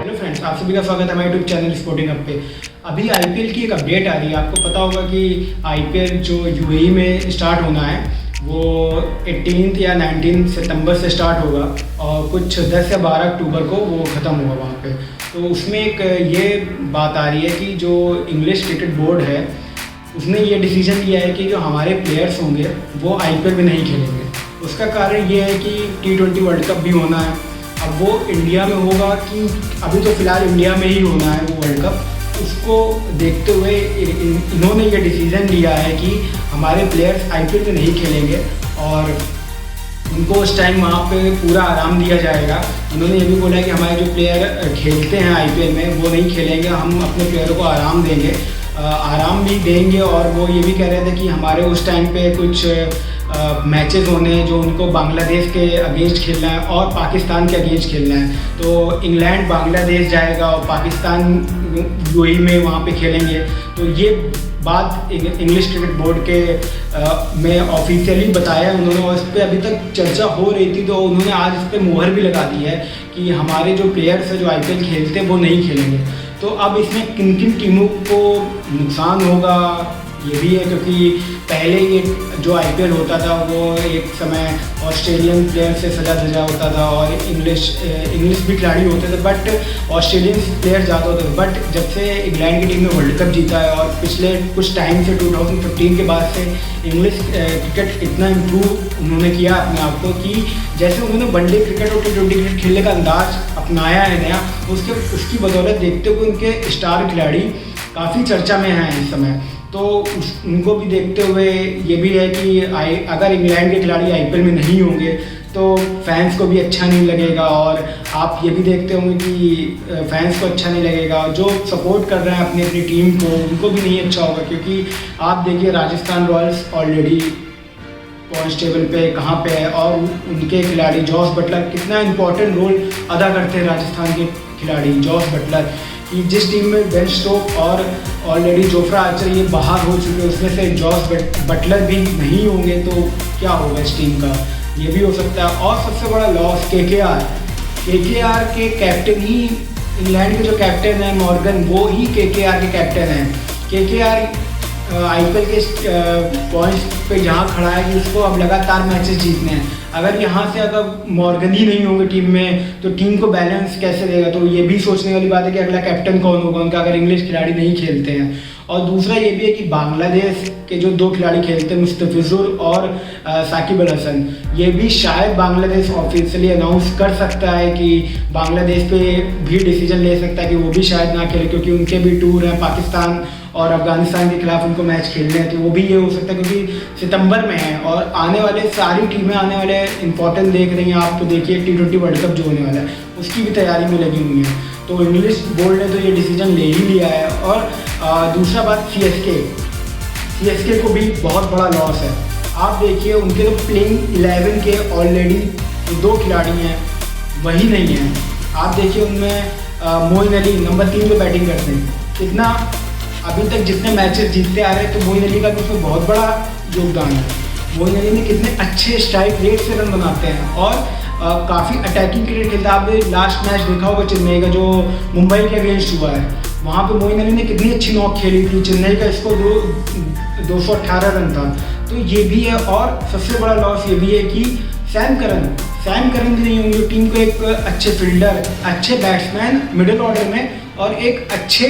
Hello friends, आप सभी का स्वागत है हमारे यूट्यूब चैनल स्पोर्टिंग अप पे। अभी आईपीएल की एक अपडेट आ रही है। आपको पता होगा कि आईपीएल जो यूएई में स्टार्ट होना है वो 18 या 19 सितंबर से स्टार्ट होगा और कुछ 10 या 12 अक्टूबर को वो ख़त्म होगा वहाँ पे। तो उसमें एक ये बात आ रही है कि जो इंग्लिश क्रिकेट बोर्ड है उसने ये डिसीजन लिया है कि जो हमारे प्लेयर्स होंगे वो आईपीएल में नहीं खेलेंगे। उसका कारण ये है कि T20 वर्ल्ड कप भी होना है। अब वो इंडिया में होगा कि अभी तो फ़िलहाल इंडिया में ही होना है वो वर्ल्ड कप। उसको देखते हुए इन्होंने ये डिसीज़न लिया है कि हमारे प्लेयर्स आईपीएल में नहीं खेलेंगे और उनको उस टाइम वहाँ पे पूरा आराम दिया जाएगा। उन्होंने ये भी बोला है कि हमारे जो प्लेयर खेलते हैं आईपीएल में वो नहीं खेलेंगे, हम अपने प्लेयरों को आराम देंगे, आराम भी देंगे। और वो ये भी कह रहे थे कि हमारे उस टाइम पे कुछ मैचेस होने हैं जो उनको बांग्लादेश के अगेंस्ट खेलना है और पाकिस्तान के अगेंस्ट खेलना है। तो इंग्लैंड बांग्लादेश जाएगा और पाकिस्तान यूएई में वहाँ पे खेलेंगे। तो ये बात इंग्लिश क्रिकेट बोर्ड के में ऑफिशियली बताया उन्होंने और इस पर अभी तक चर्चा हो रही थी। तो उन्होंने आज इस पर मुहर भी लगा दी है कि हमारे जो प्लेयर्स हैं जो आईपीएल खेलते हैं वो नहीं खेलेंगे। तो अब इसमें किन किन टीमों को नुकसान होगा ये भी है, क्योंकि पहले ये जो आईपीएल होता था वो एक समय ऑस्ट्रेलियन प्लेयर से सजा धजा होता था और इंग्लिश भी खिलाड़ी होते थे, बट ऑस्ट्रेलियन प्लेयर ज़्यादा होते थे। बट जब से इंग्लैंड की टीम ने वर्ल्ड कप जीता है और पिछले कुछ टाइम से 2015 के बाद से इंग्लिश क्रिकेट इतना इम्प्रूव उन्होंने किया अपने आप को कि जैसे उन्होंने वनडे क्रिकेट और T20 क्रिकेट खेलने का अंदाज अपनाया है नया, उसकी बदौलत देखते हुए उनके स्टार खिलाड़ी काफ़ी चर्चा में हैं इस समय। तो उनको भी देखते हुए ये भी है कि अगर इंग्लैंड के खिलाड़ी आईपीएल में नहीं होंगे तो फैंस को भी अच्छा नहीं लगेगा। और आप ये भी देखते होंगे कि फैंस को अच्छा नहीं लगेगा, जो सपोर्ट कर रहे हैं अपनी अपनी टीम को उनको भी नहीं अच्छा होगा। क्योंकि आप देखिए Rajasthan Royals already points table पे कहाँ पे है और उनके खिलाड़ी जॉस बटलर कितना इम्पोर्टेंट रोल अदा करते हैं। राजस्थान के खिलाड़ी जॉस बटलर कि जिस टीम में बेन स्टोक और ऑलरेडी जोफ्रा आर्चर ये बाहर हो चुके हैं उसमें से जॉस बटलर भी नहीं होंगे तो क्या होगा इस टीम का, ये भी हो सकता है। और सबसे बड़ा लॉस केकेआर के कैप्टन ही, इंग्लैंड के जो कैप्टन हैं मॉर्गन, वो ही केकेआर के कैप्टन हैं। केकेआर आईपीएल के पॉइंट्स पे जहाँ खड़ा है कि उसको अब लगातार मैचेस जीतने हैं। अगर यहाँ से अगर मॉर्गन ही नहीं होंगे टीम में तो टीम को बैलेंस कैसे देगा। तो ये भी सोचने वाली बात है कि अगला कैप्टन कौन होगा उनका अगर इंग्लिश खिलाड़ी नहीं खेलते हैं। और दूसरा ये भी है कि बांग्लादेश के जो दो खिलाड़ी खेलते हैं मुस्तफिजुर और साकिब अल हसन, ये भी शायद बांग्लादेश ऑफिशियली अनाउंस कर सकता है कि बांग्लादेश पे भी डिसीजन ले सकता है कि वो भी शायद ना खेले, क्योंकि उनके भी टूर हैं पाकिस्तान और अफगानिस्तान के खिलाफ उनको मैच खेलने हैं। तो वो भी ये हो सकता है क्योंकि सितंबर में है और आने वाले सारी टीमें आने वाले इंपॉर्टेंट देख रही हैं। आप तो देखिए T20 वर्ल्ड कप जो होने वाला है उसकी भी तैयारी में लगी हुई है। तो इंग्लिश बोर्ड ने तो ये डिसीजन ले ही लिया है। और दूसरा बात CSK को भी बहुत बड़ा लॉस है। आप देखिए उनके तो प्लेइंग 11 के ऑलरेडी 2 खिलाड़ी हैं वही नहीं है। आप देखिए उनमें मोइन अली नंबर 3 पे बैटिंग करते हैं, कितना अभी तक जितने मैचेस जीतते आ रहे हैं तो मोइन अली का भी उसमें बहुत बड़ा योगदान है। मोइन अली ने कितने अच्छे स्ट्राइक रेट से रन बनाते हैं और काफ़ी अटैकिंग क्रिकेट खेलता है। आपने लास्ट मैच देखा होगा चेन्नई का जो मुंबई के अगेंस्ट हुआ है, वहाँ पे मोइन अली ने कितनी अच्छी नॉक खेली थी। चेन्नई का स्कोर 218 रन था। तो ये भी है। और सबसे बड़ा लॉस ये भी है कि सैम करन भी नहीं होंगे। टीम को एक अच्छे फील्डर, अच्छे बैट्समैन मिडिल ऑर्डर में और एक अच्छे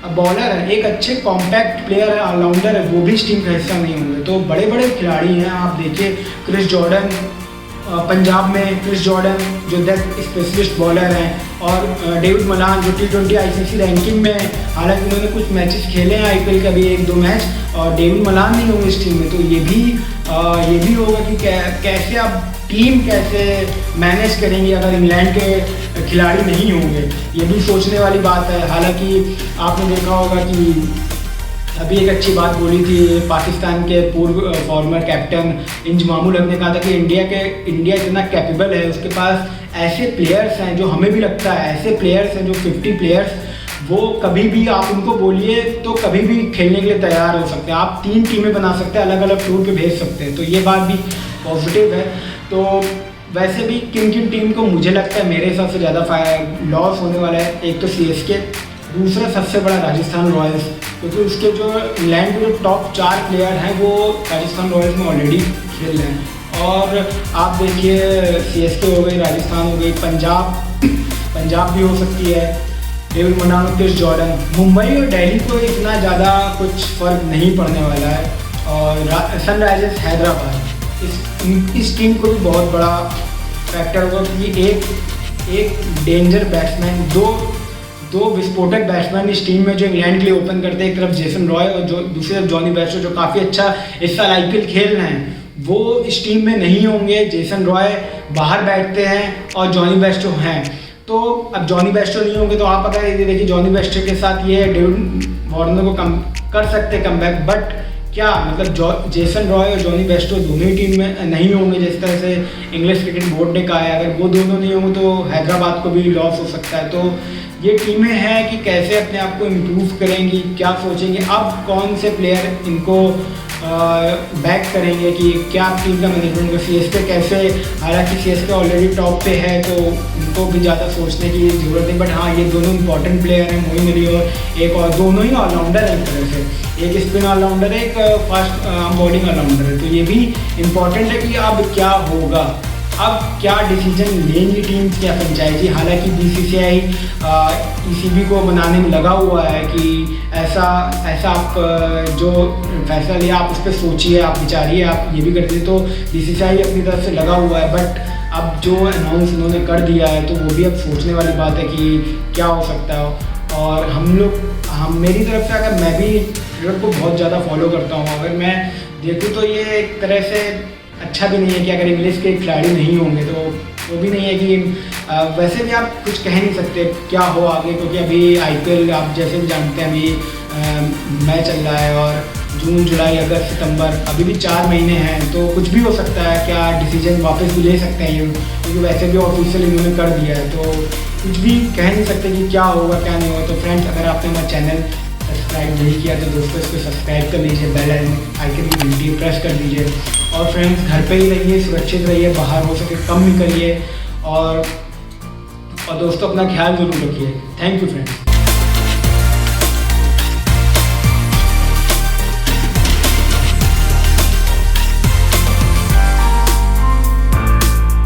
बॉलर है, एक अच्छे कॉम्पैक्ट प्लेयर है, ऑलराउंडर है, वो भी इस टीम का हिस्सा नहीं होंगे। तो बड़े बड़े खिलाड़ी हैं। आप देखिए क्रिस जॉर्डन, पंजाब में क्रिस जॉर्डन जो डेथ स्पेशलिस्ट बॉलर हैं और डेविड मलान जो T20 ICC रैंकिंग में, हालांकि उन्होंने कुछ मैचेस खेले हैं आईपीएल का भी 1-2 मैच, और डेविड मलान नहीं होंगे इस टीम में। तो ये भी होगा कि कैसे आप टीम कैसे मैनेज करेंगे अगर इंग्लैंड के खिलाड़ी नहीं होंगे, ये भी सोचने वाली बात है। हालांकि आपने देखा होगा कि अभी एक अच्छी बात बोली थी पाकिस्तान के पूर्व फॉर्मर कैप्टन इंज मामूल हक ने कहा था कि इंडिया इतना कैपेबल है, उसके पास ऐसे प्लेयर्स हैं जो हमें भी लगता है ऐसे प्लेयर्स हैं जो 50 प्लेयर्स, वो कभी भी आप उनको बोलिए तो कभी भी खेलने के लिए तैयार हो सकते हैं। आप 3 टीमें बना सकते हैं, अलग अलग टूर पे भेज सकते हैं। तो ये बात भी पॉजिटिव है। तो वैसे भी किन किन टीम को मुझे लगता है मेरे हिसाब से ज़्यादा लॉस होने वाला है, एक तो CSK, दूसरा सबसे बड़ा राजस्थान रॉयल्स, क्योंकि उसके जो इंग्लैंड के जो टॉप 4 प्लेयर हैं वो राजस्थान रॉयल्स में ऑलरेडी खेल रहे हैं। और आप देखिए CSK हो गई, राजस्थान हो गई, पंजाब भी हो सकती है, डेविड मनानो, क्रिस जॉर्डन। मुंबई और दिल्ली को इतना ज़्यादा कुछ फ़र्क नहीं पड़ने वाला है। और सनराइजर्स हैदराबाद, इस टीम को भी बहुत बड़ा फैक्टर होगा, क्योंकि एक डेंजर बैट्समैन, दो विस्फोटक बैट्समैन इस टीम में जो इंग्लैंड के लिए ओपन करते हैं, एक तरफ जेसन रॉय और जो दूसरी तरफ जॉनी बेस्टो, जो काफ़ी अच्छा इस साल IPL खेल रहे हैं, वो इस टीम में नहीं होंगे। जेसन रॉय बाहर बैठते हैं और जॉनी बेस्टो हैं, तो अब जॉनी बेस्टो नहीं होंगे तो आप अगर ये देखिए जॉनी बेस्टो के साथ ये डेविड वार्नर को कम कर सकते कमबैक, बट क्या मतलब जेसन रॉय और जॉनी बेस्टो दोनों ही टीम में नहीं होंगे जिस तरह से इंग्लिश क्रिकेट बोर्ड ने कहा है। अगर वो दोनों नहीं होंगे तो हैदराबाद को भी लॉस हो सकता है। तो ये टीमें हैं कि कैसे अपने आप को इम्प्रूव करेंगी, क्या सोचेंगे, अब कौन से प्लेयर इनको बैक करेंगे, कि क्या टीम का मैनेजमेंट का CSK कैसे, हालांकि CSK ऑलरेडी टॉप पे है तो उनको भी ज़्यादा सोचने की ज़रूरत नहीं, बट हाँ ये दोनों इंपॉर्टेंट प्लेयर हैं, मोइन अली और एक और, दोनों ही ऑलराउंडर हैं एक तरह से, एक स्पिन ऑलराउंडर है, एक फास्ट बॉलिंग ऑलराउंडर है, तो ये भी इम्पॉर्टेंट है कि अब क्या होगा, अब क्या डिसीजन लेंगी टीम्स या फ्रेंचाइजी। हालांकि BCCI ECB को बनाने में लगा हुआ है कि ऐसा आप जो फैसला लिया आप उस पर सोचिए, आप विचारिए, आप ये भी कर दीजिए, तो BCCI अपनी तरफ से लगा हुआ है, बट अब जो अनाउंस उन्होंने कर दिया है तो वो भी अब सोचने वाली बात है कि क्या हो सकता है। और हम मेरी तरफ से अगर मैं भी क्रिकेट को बहुत ज़्यादा फॉलो करता हूँ, अगर मैं देखूँ तो ये एक तरह से अच्छा भी नहीं है कि अगर इंग्लिश के खिलाड़ी नहीं होंगे, तो वो भी नहीं है कि वैसे भी आप कुछ कह नहीं सकते क्या हो आगे, क्योंकि अभी IPL आप जैसे भी जानते हैं अभी मैच चल रहा है और जून, जुलाई, अगस्त, सितंबर, अभी भी 4 महीने हैं, तो कुछ भी हो सकता है। क्या डिसीजन वापस भी ले सकते हैं ये, क्योंकि वैसे भी ऑफिशियल इन्होंने कर दिया है, तो कुछ भी कह नहीं सकते कि क्या होगा क्या नहीं होगा। तो फ्रेंड्स, अगर आपने हमारा चैनल सब्सक्राइब नहीं किया तो दोस्तों इसको सब्सक्राइब कर लीजिए, बेल आइकन की घंटी प्रेस कर दीजिए। और फ्रेंड्स, घर पे ही रहिए, सुरक्षित रहिए, बाहर हो सके कम निकलिए, और दोस्तों अपना ख्याल जरूर रखिए। Thank you friends.